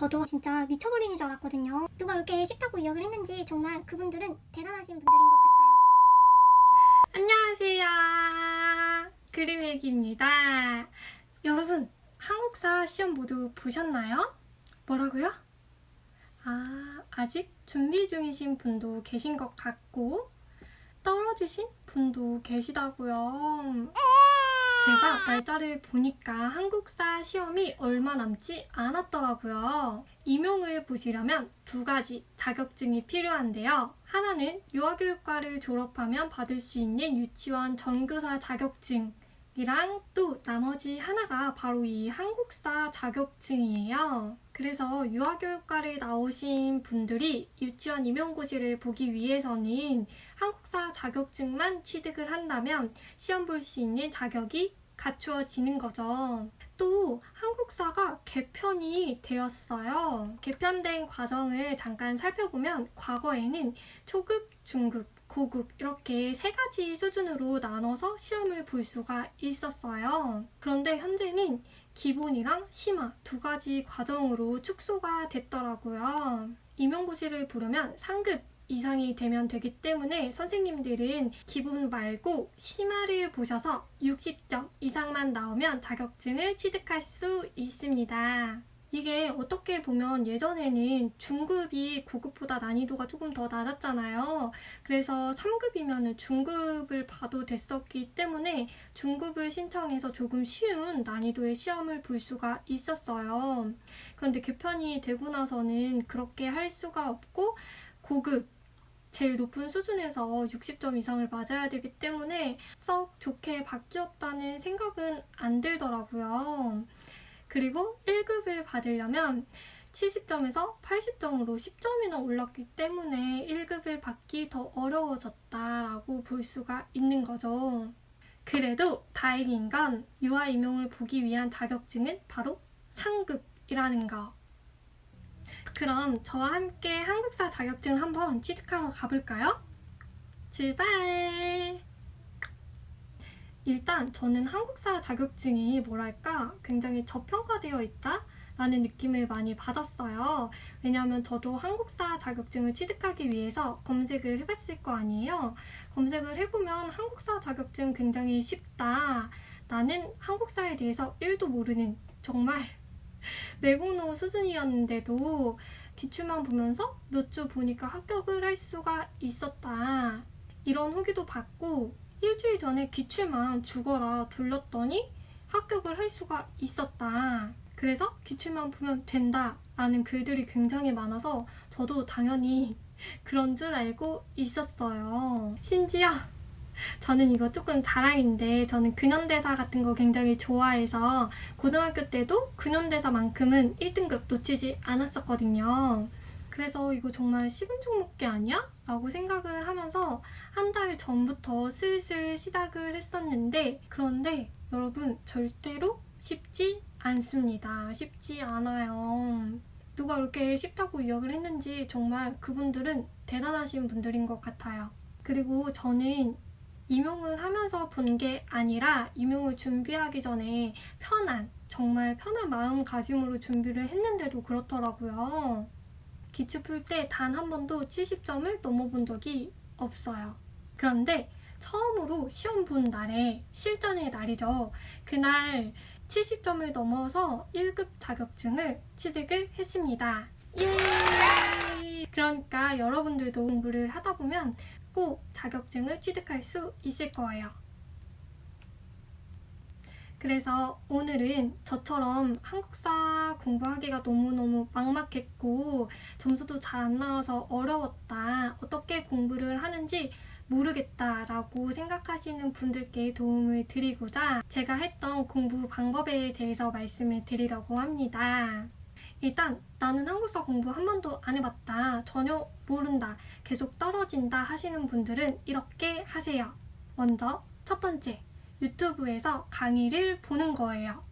저도 진짜 미쳐버리는 줄 알았거든요. 누가 이렇게 쉽다고 이야기를 했는지 정말 그분들은 대단하신 분들인 것 같아요. 안녕하세요. 그림얘기입니다. 여러분, 한국사 시험 모두 보셨나요? 뭐라고요? 아직 준비 중이신 분도 계신 것 같고 떨어지신 분도 계시다고요. 제가 날짜를 보니까 한국사 시험이 얼마 남지 않았더라고요. 임용을 보시려면 2가지 자격증이 필요한데요. 하나는 유아교육과를 졸업하면 받을 수 있는 유치원 전교사 자격증이랑 또 나머지 하나가 바로 이 한국사 자격증이에요. 그래서 유아교육과를 나오신 분들이 유치원 임용고시를 보기 위해서는 한국사 자격증만 취득을 한다면 시험 볼 수 있는 자격이 갖추어지는 거죠. 또 한국사가 개편이 되었어요. 개편된 과정을 잠깐 살펴보면 과거에는 초급, 중급, 고급 이렇게 3가지 수준으로 나눠서 시험을 볼 수가 있었어요. 그런데 현재는 기본이랑 심화 2가지 과정으로 축소가 됐더라고요. 임용고시를 보려면 3급 이상이 되면 되기 때문에 선생님들은 기본 말고 심화를 보셔서 60점 이상만 나오면 자격증을 취득할 수 있습니다. 이게 어떻게 보면 예전에는 중급이 고급보다 난이도가 조금 더 낮았잖아요. 그래서 3급이면 중급을 봐도 됐었기 때문에 중급을 신청해서 조금 쉬운 난이도의 시험을 볼 수가 있었어요. 그런데 개편이 되고 나서는 그렇게 할 수가 없고 고급 제일 높은 수준에서 60점 이상을 맞아야 되기 때문에 썩 좋게 바뀌었다는 생각은 안 들더라고요. 그리고 1급을 받으려면 70점에서 80점으로 10점이나 올랐기 때문에 1급을 받기 더 어려워졌다라고 볼 수가 있는 거죠. 그래도 다행인 건 유아 임용을 보기 위한 자격증은 바로 상급이라는 거. 그럼 저와 함께 한국사 자격증 한번 취득하러 가볼까요? 출발! 일단 저는 한국사 자격증이 뭐랄까 굉장히 저평가되어 있다? 라는 느낌을 많이 받았어요. 왜냐하면 저도 한국사 자격증을 취득하기 위해서 검색을 해봤을 거 아니에요. 검색을 해보면 한국사 자격증 굉장히 쉽다. 나는 한국사에 대해서 1도 모르는 정말 내고노 수준이었는데도 기출만 보면서 몇 주 보니까 합격을 할 수가 있었다. 이런 후기도 받고 일주일 전에 기출만 죽어라 돌렸더니 합격을 할 수가 있었다. 그래서 기출만 보면 된다 라는 글들이 굉장히 많아서 저도 당연히 그런 줄 알고 있었어요. 심지어 저는 이거 조금 자랑인데 저는 근현대사 같은 거 굉장히 좋아해서 고등학교 때도 근현대사만큼은 1등급 놓치지 않았었거든요. 그래서 이거 정말 식은 죽 먹기 아니야? 라고 생각을 하면서 한 달 전부터 슬슬 시작을 했었는데 그런데 여러분 절대로 쉽지 않습니다. 쉽지 않아요. 누가 이렇게 쉽다고 이야기를 했는지 정말 그분들은 대단하신 분들인 것 같아요. 그리고 저는 임용을 하면서 본 게 아니라 임용을 준비하기 전에 정말 편한 마음가짐으로 준비를 했는데도 그렇더라고요. 기출 풀 때 단 한 번도 70점을 넘어본 적이 없어요. 그런데 처음으로 시험 본 날에 실전의 날이죠. 그날 70점을 넘어서 1급 자격증을 취득을 했습니다. 예! 그러니까 여러분들도 공부를 하다 보면 꼭 자격증을 취득할 수 있을 거예요. 그래서 오늘은 저처럼 한국사 공부하기가 너무너무 막막했고 점수도 잘 안 나와서 어려웠다, 어떻게 공부를 하는지 모르겠다라고 생각하시는 분들께 도움을 드리고자 제가 했던 공부 방법에 대해서 말씀을 드리려고 합니다. 일단 나는 한국사 공부 한 번도 안 해봤다, 전혀 모른다, 계속 떨어진다 하시는 분들은 이렇게 하세요. 먼저 첫 번째, 유튜브에서 강의를 보는 거예요.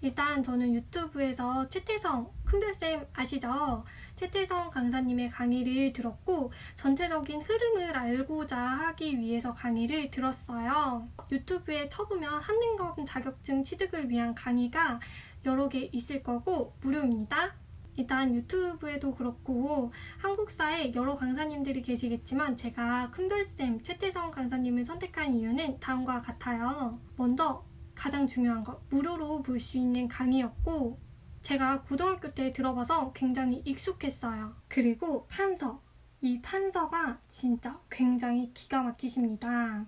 일단 저는 유튜브에서 최태성 큰별쌤 아시죠? 최태성 강사님의 강의를 들었고 전체적인 흐름을 알고자 하기 위해서 강의를 들었어요. 유튜브에 쳐보면 한능검 자격증 취득을 위한 강의가 여러 개 있을 거고 무료입니다. 일단 유튜브에도 그렇고 한국사에 여러 강사님들이 계시겠지만 제가 큰별쌤 최태성 강사님을 선택한 이유는 다음과 같아요. 먼저 가장 중요한 거, 무료로 볼 수 있는 강의였고 제가 고등학교 때 들어봐서 굉장히 익숙했어요. 그리고 판서, 이 판서가 진짜 굉장히 기가 막히십니다.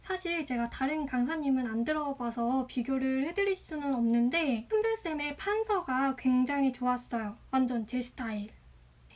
사실 제가 다른 강사님은 안 들어봐서 비교를 해드릴 수는 없는데 큰별쌤의 판서가 굉장히 좋았어요. 완전 제 스타일.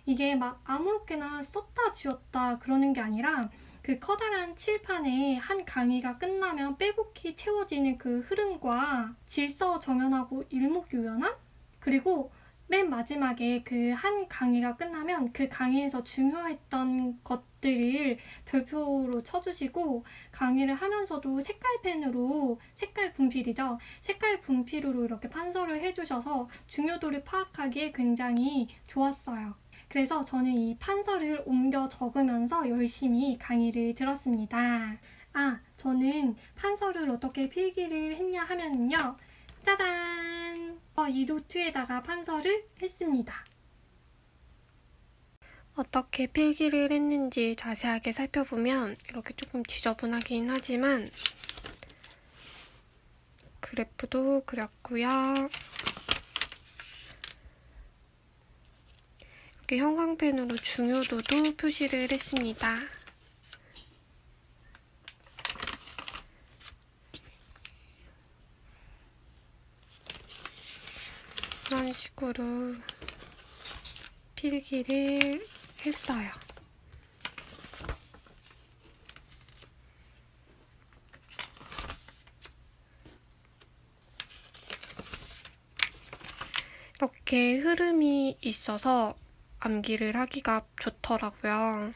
이게 막 아무렇게나 썼다 지웠다 그러는 게 아니라 그 커다란 칠판에 한 강의가 끝나면 빼곡히 채워지는 그 흐름과 질서 정연하고 일목요연함? 그리고 맨 마지막에 그 한 강의가 끝나면 그 강의에서 중요했던 것들을 별표로 쳐주시고 강의를 하면서도 색깔펜으로, 색깔 분필이죠. 색깔 분필로 이렇게 판서를 해주셔서 중요도를 파악하기에 굉장히 좋았어요. 그래서 저는 이 판서를 옮겨 적으면서 열심히 강의를 들었습니다. 저는 판서를 어떻게 필기를 했냐 하면은요. 짜잔! 이 노트에다가 판서를 했습니다. 어떻게 필기를 했는지 자세하게 살펴보면 이렇게 조금 지저분하긴 하지만 그래프도 그렸고요. 이렇게 형광펜으로 중요도도 표시를 했습니다. 이런 식으로 필기를 했어요. 이렇게 흐름이 있어서 암기를 하기가 좋더라고요.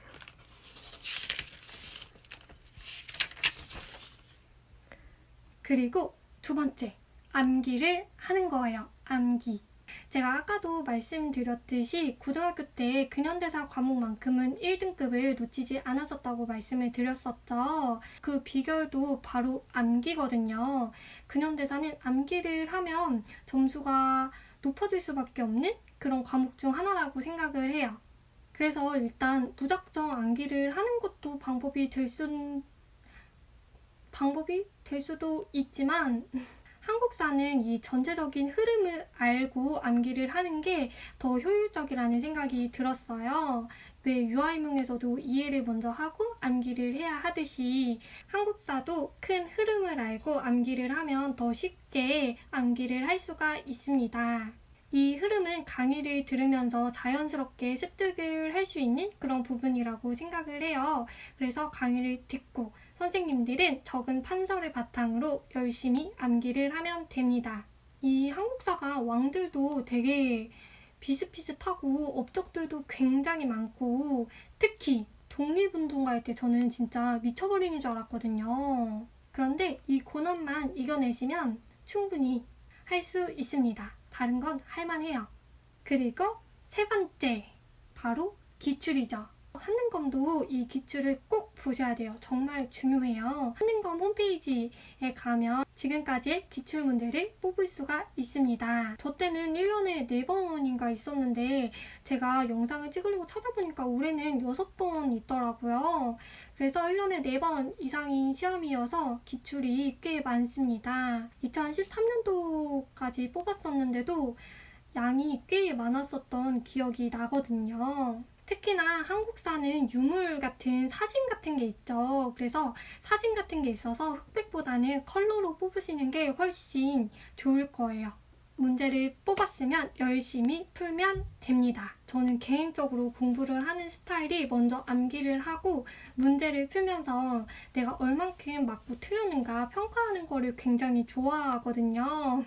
그리고 두 번째, 암기를 하는 거예요. 암기. 제가 아까도 말씀드렸듯이 고등학교 때 근현대사 과목만큼은 1등급을 놓치지 않았었다고 말씀을 드렸었죠. 그 비결도 바로 암기거든요. 근현대사는 암기를 하면 점수가 높아질 수밖에 없는 그런 과목 중 하나라고 생각을 해요. 그래서 일단 무작정 암기를 하는 것도 방법이 될 수도 있지만 한국사는 이 전체적인 흐름을 알고 암기를 하는 게 더 효율적이라는 생각이 들었어요. 왜 유아인문에서도 이해를 먼저 하고 암기를 해야 하듯이 한국사도 큰 흐름을 알고 암기를 하면 더 쉽게 암기를 할 수가 있습니다. 이 흐름은 강의를 들으면서 자연스럽게 습득을 할 수 있는 그런 부분이라고 생각을 해요. 그래서 강의를 듣고 선생님들은 적은 판서를 바탕으로 열심히 암기를 하면 됩니다. 이 한국사가 왕들도 되게 비슷비슷하고 업적들도 굉장히 많고 특히 독립운동할 때 저는 진짜 미쳐버리는 줄 알았거든요. 그런데 이 고난만 이겨내시면 충분히 할 수 있습니다. 다른 건 할만해요. 그리고 세 번째, 바로 기출이죠. 한능검도 이 기출을 꼭 보셔야 돼요. 정말 중요해요. 한능검 홈페이지에 가면 지금까지의 기출 문제를 뽑을 수가 있습니다. 저 때는 1년에 4번인가 있었는데 제가 영상을 찍으려고 찾아보니까 올해는 6번 있더라고요. 그래서 1년에 4번 이상인 시험이어서 기출이 꽤 많습니다. 2013년도까지 뽑았었는데도 양이 꽤 많았었던 기억이 나거든요. 특히나 한국사는 유물 같은 사진 같은 게 있죠. 그래서 사진 같은 게 있어서 흑백보다는 컬러로 뽑으시는 게 훨씬 좋을 거예요. 문제를 뽑았으면 열심히 풀면 됩니다. 저는 개인적으로 공부를 하는 스타일이 먼저 암기를 하고 문제를 풀면서 내가 얼만큼 맞고 틀렸는가 평가하는 거를 굉장히 좋아하거든요.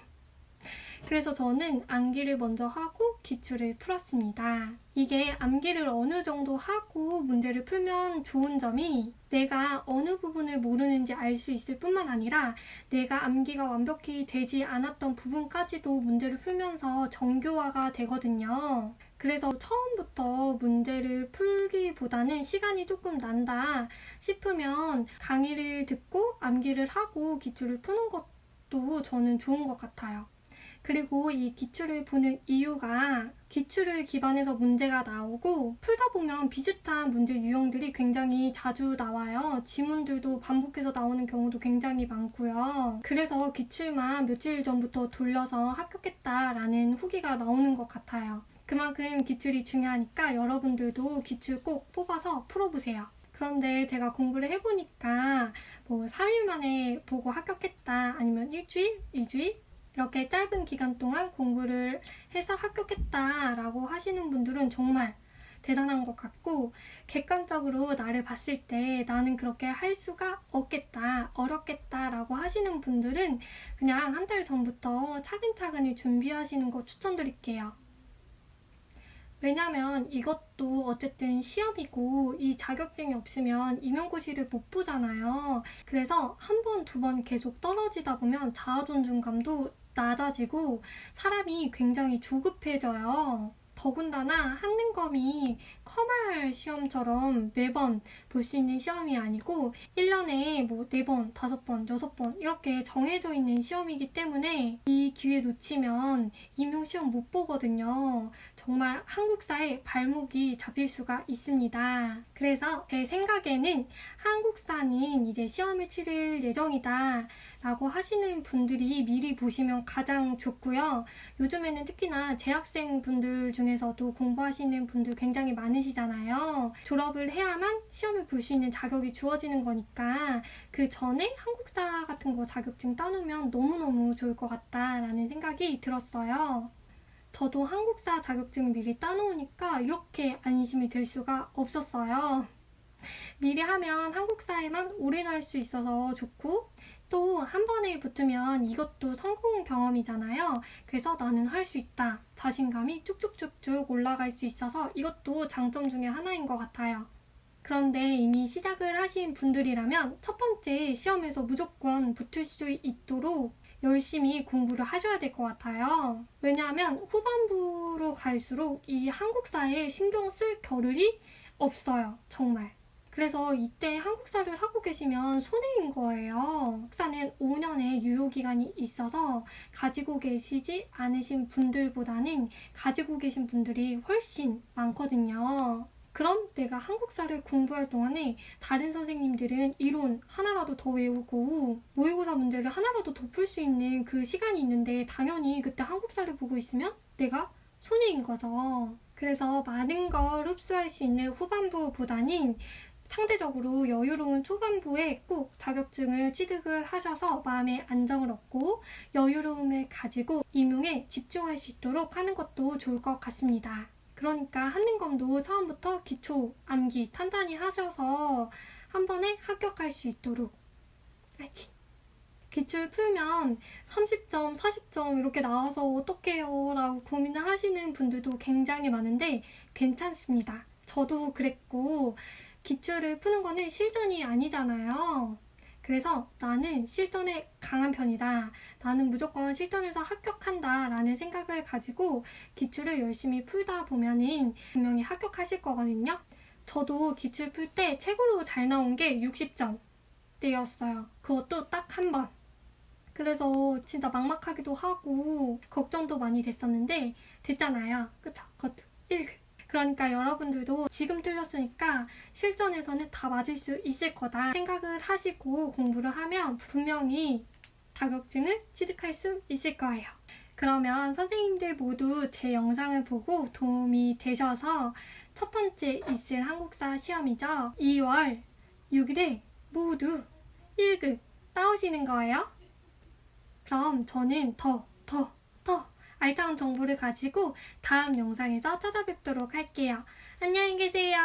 그래서 저는 암기를 먼저 하고 기출을 풀었습니다. 이게 암기를 어느 정도 하고 문제를 풀면 좋은 점이 내가 어느 부분을 모르는지 알 수 있을 뿐만 아니라 내가 암기가 완벽히 되지 않았던 부분까지도 문제를 풀면서 정교화가 되거든요. 그래서 처음부터 문제를 풀기보다는 시간이 조금 난다 싶으면 강의를 듣고 암기를 하고 기출을 푸는 것도 저는 좋은 것 같아요. 그리고 이 기출을 보는 이유가 기출을 기반해서 문제가 나오고 풀다 보면 비슷한 문제 유형들이 굉장히 자주 나와요. 지문들도 반복해서 나오는 경우도 굉장히 많고요. 그래서 기출만 며칠 전부터 돌려서 합격했다라는 후기가 나오는 것 같아요. 그만큼 기출이 중요하니까 여러분들도 기출 꼭 뽑아서 풀어보세요. 그런데 제가 공부를 해보니까 3일 만에 보고 합격했다, 아니면 일주일, 2주일 이렇게 짧은 기간 동안 공부를 해서 합격했다라고 하시는 분들은 정말 대단한 것 같고, 객관적으로 나를 봤을 때 나는 그렇게 할 수가 없겠다, 어렵겠다라고 하시는 분들은 그냥 한 달 전부터 차근차근히 준비하시는 거 추천드릴게요. 왜냐면 이것도 어쨌든 시험이고 이 자격증이 없으면 임용고시를 못 보잖아요. 그래서 한 번, 두 번 계속 떨어지다 보면 자아존중감도 낮아지고 사람이 굉장히 조급해져요. 더군다나 한능검이 커말 시험처럼 매번 볼 수 있는 시험이 아니고 1년에 4번, 5번, 6번 이렇게 정해져 있는 시험이기 때문에 이 기회 놓치면 임용시험 못 보거든요. 정말 한국사에 발목이 잡힐 수가 있습니다. 그래서 제 생각에는 한국사는 이제 시험을 치를 예정이다 라고 하시는 분들이 미리 보시면 가장 좋고요. 요즘에는 특히나 재학생분들 중에서도 공부하시는 분들 굉장히 많으시잖아요. 졸업을 해야만 시험을 볼 수 있는 자격이 주어지는 거니까 그 전에 한국사 같은 거 자격증 따놓으면 너무너무 좋을 것 같다라는 생각이 들었어요. 저도 한국사 자격증을 미리 따놓으니까 이렇게 안심이 될 수가 없었어요. 미리 하면 한국사에만 올인할 수 있어서 좋고, 또 한 번에 붙으면 이것도 성공 경험이잖아요. 그래서 나는 할 수 있다, 자신감이 쭉쭉쭉쭉 올라갈 수 있어서 이것도 장점 중에 하나인 것 같아요. 그런데 이미 시작을 하신 분들이라면 첫 번째 시험에서 무조건 붙을 수 있도록 열심히 공부를 하셔야 될 것 같아요. 왜냐하면 후반부로 갈수록 이 한국사에 신경 쓸 겨를이 없어요. 정말. 그래서 이때 한국사를 하고 계시면 손해인 거예요. 한국사는 5년의 유효기간이 있어서 가지고 계시지 않으신 분들보다는 가지고 계신 분들이 훨씬 많거든요. 그럼 내가 한국사를 공부할 동안에 다른 선생님들은 이론 하나라도 더 외우고 모의고사 문제를 하나라도 더 풀 수 있는 그 시간이 있는데 당연히 그때 한국사를 보고 있으면 내가 손해인 거죠. 그래서 많은 걸 흡수할 수 있는 후반부보다는 상대적으로 여유로운 초반부에 꼭 자격증을 취득을 하셔서 마음의 안정을 얻고 여유로움을 가지고 임용에 집중할 수 있도록 하는 것도 좋을 것 같습니다. 그러니까 한능검도 처음부터 기초, 암기, 탄탄히 하셔서 한 번에 합격할 수 있도록. 파이팅! 기출 풀면 30점, 40점 이렇게 나와서 어떡해요 라고 고민을 하시는 분들도 굉장히 많은데 괜찮습니다. 저도 그랬고, 기출을 푸는 거는 실전이 아니잖아요. 그래서 나는 실전에 강한 편이다, 나는 무조건 실전에서 합격한다 라는 생각을 가지고 기출을 열심히 풀다 보면은 분명히 합격하실 거거든요. 저도 기출 풀 때 최고로 잘 나온 게 60점대였어요. 그것도 딱 한 번. 그래서 진짜 막막하기도 하고 걱정도 많이 됐었는데 됐잖아요. 그쵸? 그것도 1급. 그러니까 여러분들도 지금 틀렸으니까 실전에서는 다 맞을 수 있을 거다 생각을 하시고 공부를 하면 분명히 자격증을 취득할 수 있을 거예요. 그러면 선생님들 모두 제 영상을 보고 도움이 되셔서 첫 번째 있을 한국사 시험이죠. 2월 6일에 모두 1급 따오시는 거예요. 그럼 저는 더 알찬 정보를 가지고 다음 영상에서 찾아뵙도록 할게요. 안녕히 계세요.